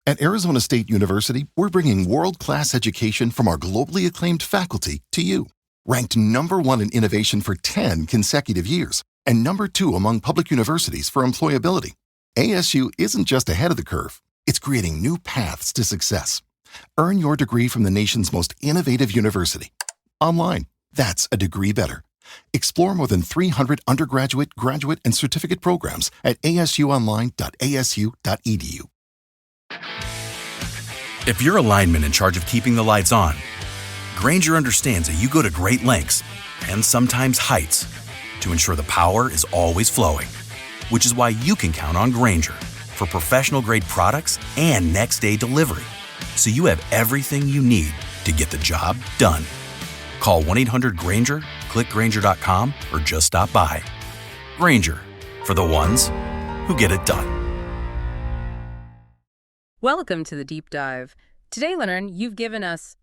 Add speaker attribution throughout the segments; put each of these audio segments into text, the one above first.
Speaker 1: At Arizona State University, we're bringing world-class education from our globally acclaimed faculty to you. Ranked #1 in innovation for 10 consecutive years and #2 among public universities for employability, ASU isn't just ahead of the curve, it's creating new paths to success. Earn your degree from the nation's most innovative university. Online, that's a degree better. Explore more than 300 undergraduate, graduate, and certificate programs at asuonline.asu.edu.
Speaker 2: If you're a lineman in charge of keeping the lights on, Grainger understands that you go to great lengths, and sometimes heights, to ensure the power is always flowing. Which is why you can count on Grainger for professional-grade products and next-day delivery, so you have everything you need to get the job done. Call 1-800-GRAINGER, click Grainger.com, or just stop by. Grainger, for the ones who get it done.
Speaker 3: Welcome to the Deep Dive. Today, Leonard, you've given us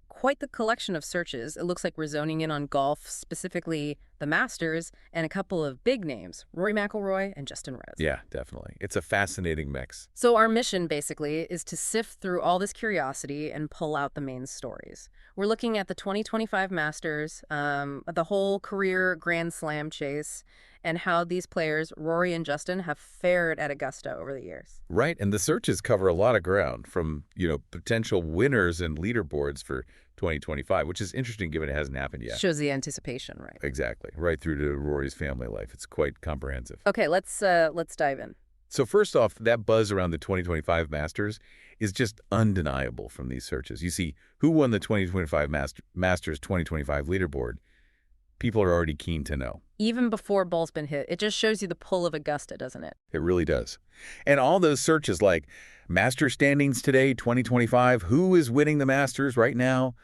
Speaker 3: quite the collection of searches. It looks like we're zoning in on golf, specifically the Masters, and a couple of big names, Rory McIlroy and Justin Rose.
Speaker 4: Yeah, definitely. It's a fascinating mix.
Speaker 3: So our mission, basically, is to sift through all this curiosity and pull out the main stories. We're looking at the 2025 Masters, the whole career Grand Slam chase, and how these players, Rory and Justin, have fared at Augusta over the years.
Speaker 4: Right, and the searches cover a lot of ground from, potential winners and leaderboards for 2025, which is interesting given it hasn't happened yet.
Speaker 3: Shows the anticipation, right?
Speaker 4: Exactly, right through to Rory's family life. It's quite comprehensive.
Speaker 3: Okay, let's dive in.
Speaker 4: So first off, that buzz around the 2025 Masters is just undeniable from these searches. You see, who won the 2025 Masters 2025 leaderboard? People are already keen to know.
Speaker 3: Even before ball's been hit, it just shows you the pull of Augusta, doesn't it?
Speaker 4: It really does. And all those searches like Master standings today, 2025, who is winning the Masters right now?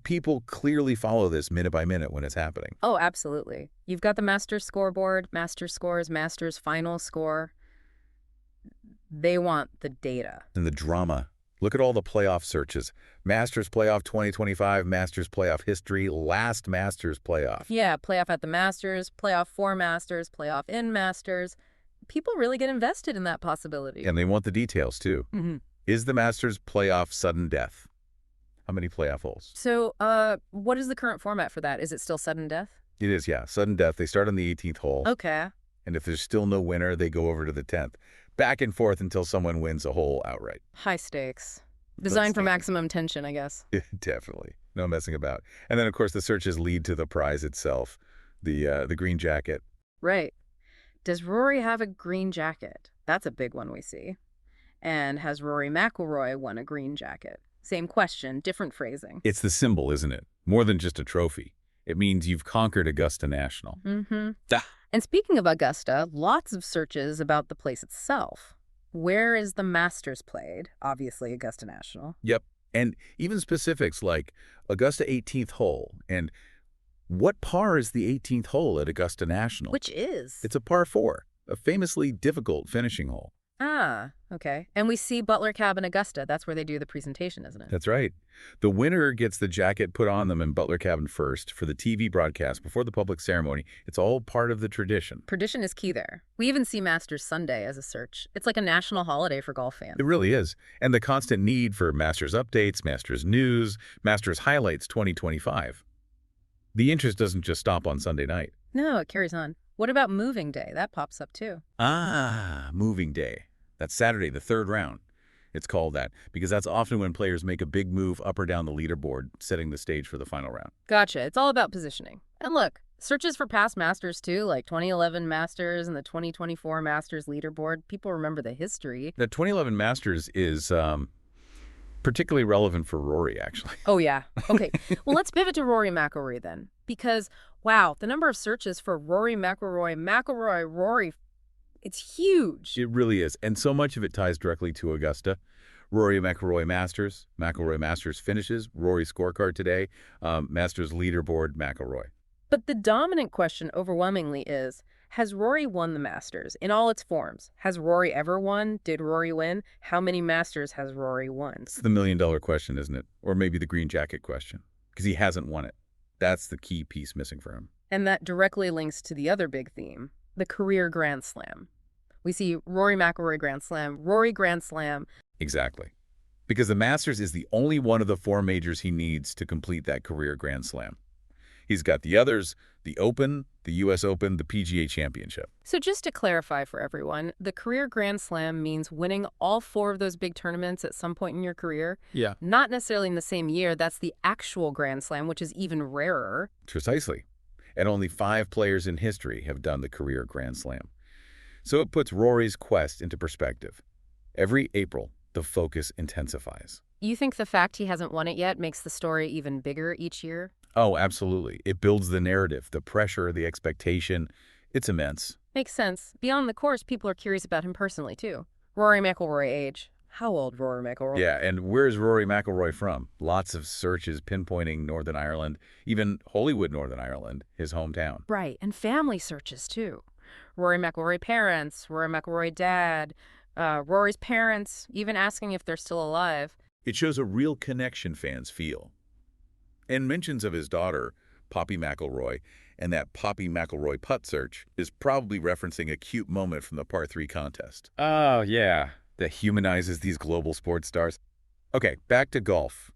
Speaker 4: People clearly follow this minute by minute when it's happening.
Speaker 3: Oh, absolutely. You've got the Masters scoreboard, Masters scores, Masters final score. They want the data.
Speaker 4: And the drama. Look at all the playoff searches. Masters playoff 2025, Masters playoff history, last Masters playoff.
Speaker 3: Yeah, playoff at the Masters, playoff for Masters, playoff in Masters. People really get invested in that possibility.
Speaker 4: And they want the details, too.
Speaker 3: Mm-hmm.
Speaker 4: Is the Masters playoff sudden death? How many playoff holes?
Speaker 3: So, what is the current format for that? Is it still sudden death?
Speaker 4: It is, yeah. Sudden death. They start on the 18th hole.
Speaker 3: Okay.
Speaker 4: And if there's still no winner, they go over to the 10th. Back and forth until someone wins a hole outright.
Speaker 3: High stakes. Designed for maximum tension, I guess.
Speaker 4: Definitely. No messing about. And then, of course, the searches lead to the prize itself, the green jacket.
Speaker 3: Right. Does Rory have a green jacket? That's a big one we see. And has Rory McIlroy won a green jacket? Same question, different phrasing.
Speaker 4: It's the symbol, isn't it? More than just a trophy. It means you've conquered Augusta National.
Speaker 3: Mm-hmm. And speaking of Augusta, lots of searches about the place itself. Where is the Masters played? Obviously, Augusta National.
Speaker 4: Yep. And even specifics like Augusta 18th hole and what par is the 18th hole at Augusta National?
Speaker 3: Which is?
Speaker 4: It's a par 4, a famously difficult finishing hole.
Speaker 3: Ah, okay. And we see Butler Cabin Augusta. That's where they do the presentation, isn't it?
Speaker 4: That's right. The winner gets the jacket put on them in Butler Cabin first for the TV broadcast before the public ceremony. It's all part of the tradition.
Speaker 3: Tradition is key there. We even see Masters Sunday as a search. It's like a national holiday for golf fans.
Speaker 4: It really is. And the constant need for Masters updates, Masters news, Masters highlights 2025. The interest doesn't just stop on Sunday night.
Speaker 3: No, it carries on. What about moving day? That pops up too.
Speaker 4: Ah, moving day. That's Saturday, the third round. It's called that because that's often when players make a big move up or down the leaderboard, setting the stage for the final round.
Speaker 3: Gotcha. It's all about positioning. And look, searches for past Masters too, like 2011 Masters and the 2024 Masters leaderboard. People remember the history.
Speaker 4: The 2011 Masters is particularly relevant for Rory, actually.
Speaker 3: Oh, yeah. Okay. Well, let's pivot to Rory McIlroy then. Because, wow, the number of searches for Rory McIlroy, Rory, it's huge.
Speaker 4: It really is. And so much of it ties directly to Augusta. Rory McIlroy Masters finishes, Rory scorecard today, Masters leaderboard, McIlroy.
Speaker 3: But the dominant question overwhelmingly is, has Rory won the Masters in all its forms? Has Rory ever won? Did Rory win? How many Masters has Rory won?
Speaker 4: It's the million-dollar question, isn't it? Or maybe the green jacket question, because he hasn't won it. That's the key piece missing for him.
Speaker 3: And that directly links to the other big theme, the career Grand Slam. We see Rory McIlroy Grand Slam, Rory Grand Slam,
Speaker 4: Exactly. Because the Masters is the only one of the 4 majors he needs to complete that career Grand Slam. He's got the others, the Open, the U.S. Open, the PGA Championship.
Speaker 3: So just to clarify for everyone, the career Grand Slam means winning all 4 of those big tournaments at some point in your career.
Speaker 4: Yeah.
Speaker 3: Not necessarily in the same year. That's the actual Grand Slam, which is even rarer.
Speaker 4: Precisely. And only 5 players in history have done the career Grand Slam. So it puts Rory's quest into perspective. Every April, the focus intensifies.
Speaker 3: You think the fact he hasn't won it yet makes the story even bigger each year?
Speaker 4: Oh, absolutely. It builds the narrative, the pressure, the expectation. It's immense.
Speaker 3: Makes sense. Beyond the course, people are curious about him personally, too. Rory McIlroy age. How old Rory McIlroy?
Speaker 4: Yeah, and where's Rory McIlroy from? Lots of searches pinpointing Northern Ireland, even Holywood, Northern Ireland, his hometown.
Speaker 3: Right, and family searches, too. Rory McIlroy parents, Rory McIlroy dad, Rory's parents, even asking if they're still alive.
Speaker 4: It shows a real connection fans feel. And mentions of his daughter, Poppy McIlroy, and that Poppy McIlroy putt search is probably referencing a cute moment from the Par 3 contest. Oh, yeah. That humanizes these global sports stars. Okay, back to golf.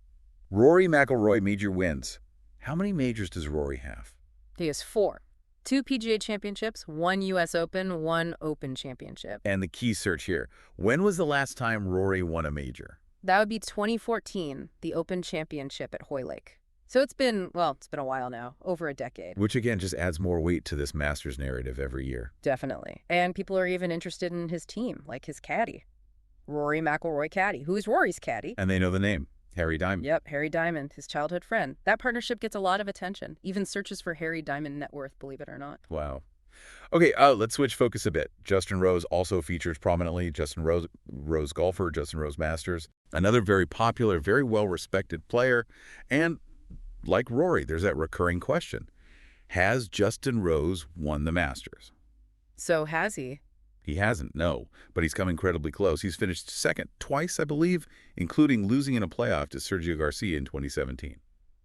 Speaker 4: Rory McIlroy major wins. How many majors does Rory have?
Speaker 3: He has 4. 2 PGA championships, 1 U.S. Open, 1 Open championship.
Speaker 4: And the key search here. When was the last time Rory won a major?
Speaker 3: That would be 2014, the Open championship at Hoylake. So it's been a while now, over a decade.
Speaker 4: Which again just adds more weight to this Masters narrative every year.
Speaker 3: Definitely. And people are even interested in his team, like his caddy. Rory McIlroy caddy. Who is Rory's caddy?
Speaker 4: And they know the name, Harry Diamond.
Speaker 3: Yep, Harry Diamond, his childhood friend. That partnership gets a lot of attention. Even searches for Harry Diamond net worth, believe it or not.
Speaker 4: Wow. Okay, let's switch focus a bit. Justin Rose also features prominently. Justin Rose golfer, Justin Rose Masters. Another very popular, very well-respected player. And like Rory, there's that recurring question. Has Justin Rose won the Masters?
Speaker 3: So has he?
Speaker 4: He hasn't, no, but he's come incredibly close. He's finished second twice, I believe, including losing in a playoff to Sergio Garcia in 2017.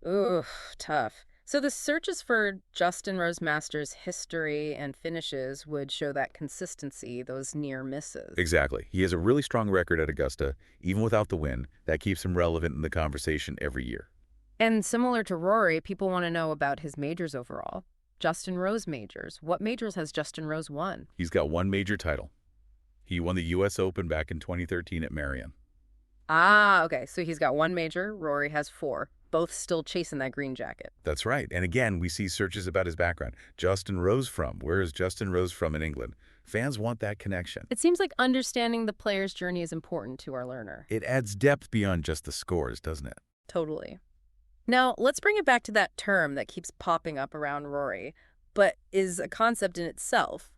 Speaker 3: Ooh, tough. So the searches for Justin Rose Masters history and finishes would show that consistency, those near misses.
Speaker 4: Exactly. He has a really strong record at Augusta, even without the win. That keeps him relevant in the conversation every year.
Speaker 3: And similar to Rory, people want to know about his majors overall. Justin Rose majors. What majors has Justin Rose won?
Speaker 4: He's got 1 major title. He won the U.S. Open back in 2013 at Marion.
Speaker 3: Ah, okay. So he's got 1 major. Rory has 4. Both still chasing that green jacket.
Speaker 4: That's right. And again, we see searches about his background. Justin Rose from? Where is Justin Rose from in England? Fans want that connection.
Speaker 3: It seems like understanding the player's journey is important to our learner.
Speaker 4: It adds depth beyond just the scores, doesn't it?
Speaker 3: Totally. Now, let's bring it back to that term that keeps popping up around Rory, but is a concept in itself.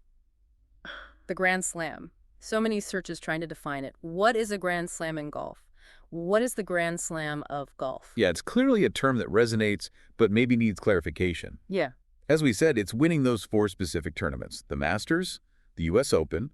Speaker 3: The Grand Slam. So many searches trying to define it. What is a Grand Slam in golf? What is the Grand Slam of golf?
Speaker 4: Yeah, it's clearly a term that resonates, but maybe needs clarification.
Speaker 3: Yeah.
Speaker 4: As we said, it's winning those 4 specific tournaments. The Masters, the U.S. Open,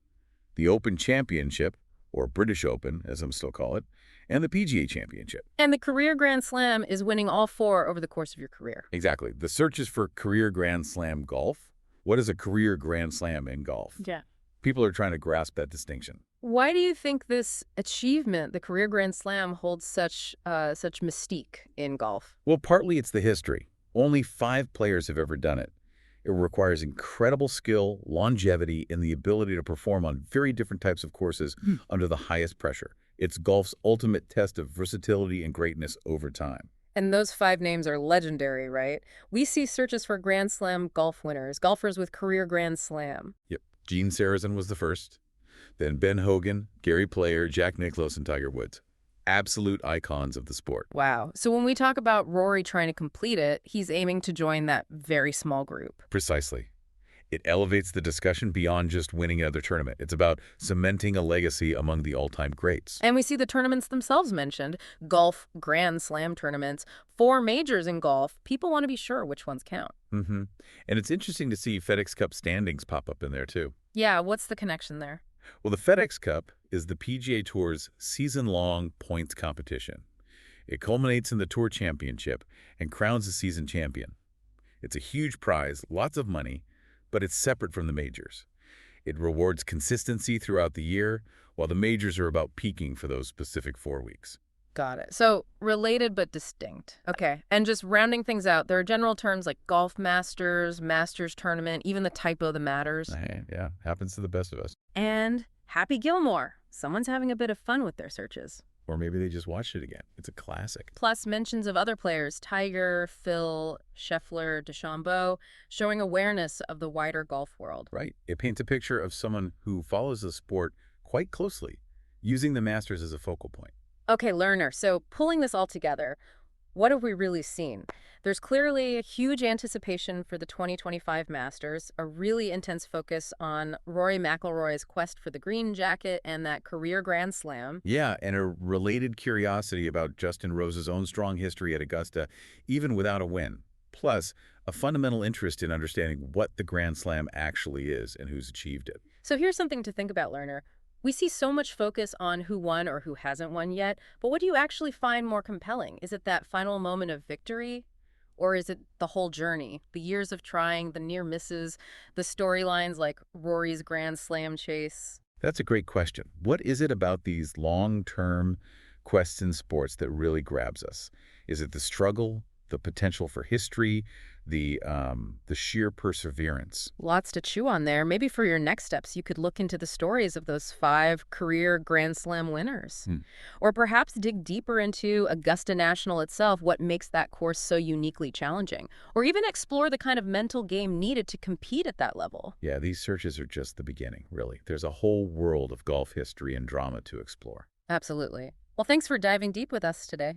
Speaker 4: the Open Championship, or British Open, as I'm still call it, and the PGA Championship.
Speaker 3: And the career Grand Slam is winning all 4 over the course of your career.
Speaker 4: Exactly. The search is for career Grand Slam golf. What is a career Grand Slam in golf?
Speaker 3: Yeah.
Speaker 4: People are trying to grasp that distinction.
Speaker 3: Why do you think this achievement, the career Grand Slam, holds such mystique in golf?
Speaker 4: Well, partly it's the history. Only 5 players have ever done it. It requires incredible skill, longevity, and the ability to perform on very different types of courses under the highest pressure. It's golf's ultimate test of versatility and greatness over time.
Speaker 3: And those 5 names are legendary, right? We see searches for Grand Slam golf winners, golfers with career Grand Slam.
Speaker 4: Yep. Gene Sarazen was the first. Then Ben Hogan, Gary Player, Jack Nicklaus, and Tiger Woods. Absolute icons of the sport.
Speaker 3: Wow. So when we talk about Rory trying to complete it, he's aiming to join that very small group.
Speaker 4: Precisely. It elevates the discussion beyond just winning another tournament. It's about cementing a legacy among the all-time greats.
Speaker 3: And we see the tournaments themselves mentioned. Golf Grand Slam tournaments, 4 majors in golf. People want to be sure which ones count.
Speaker 4: And it's interesting to see FedEx Cup standings pop up in there, too.
Speaker 3: Yeah, what's the connection there?
Speaker 4: Well, the FedEx Cup is the PGA Tour's season-long points competition. It culminates in the Tour Championship and crowns the season champion. It's a huge prize, lots of money, but it's separate from the majors. It rewards consistency throughout the year, while the majors are about peaking for those specific 4 weeks.
Speaker 3: Got it. So related but distinct. Okay. And just rounding things out, there are general terms like golf masters, masters tournament, even the typo that matters.
Speaker 4: Hey, yeah, happens to the best of us.
Speaker 3: And Happy Gilmore. Someone's having a bit of fun with their searches.
Speaker 4: Or maybe they just watched it again. It's a classic.
Speaker 3: Plus mentions of other players, Tiger, Phil, Scheffler, DeChambeau, showing awareness of the wider golf world.
Speaker 4: Right. It paints a picture of someone who follows the sport quite closely, using the Masters as a focal point.
Speaker 3: Okay, learner. So pulling this all together, what have we really seen? There's clearly a huge anticipation for the 2025 Masters, a really intense focus on Rory McIlroy's quest for the green jacket and that career Grand Slam.
Speaker 4: Yeah, and a related curiosity about Justin Rose's own strong history at Augusta, even without a win. Plus, a fundamental interest in understanding what the Grand Slam actually is and who's achieved it.
Speaker 3: So here's something to think about, learner. We see so much focus on who won or who hasn't won yet, but what do you actually find more compelling? Is it that final moment of victory? Or is it the whole journey, the years of trying, the near misses, the storylines like Rory's Grand Slam chase?
Speaker 4: That's a great question. What is it about these long-term quests in sports that really grabs us? Is it the struggle, the potential for history, the sheer perseverance?
Speaker 3: Lots to chew on there. Maybe for your next steps, you could look into the stories of those 5 career Grand Slam winners. Or perhaps dig deeper into Augusta National itself, what makes that course so uniquely challenging. Or even explore the kind of mental game needed to compete at that level.
Speaker 4: Yeah, these searches are just the beginning, really. There's a whole world of golf history and drama to explore.
Speaker 3: Absolutely. Well, thanks for diving deep with us today.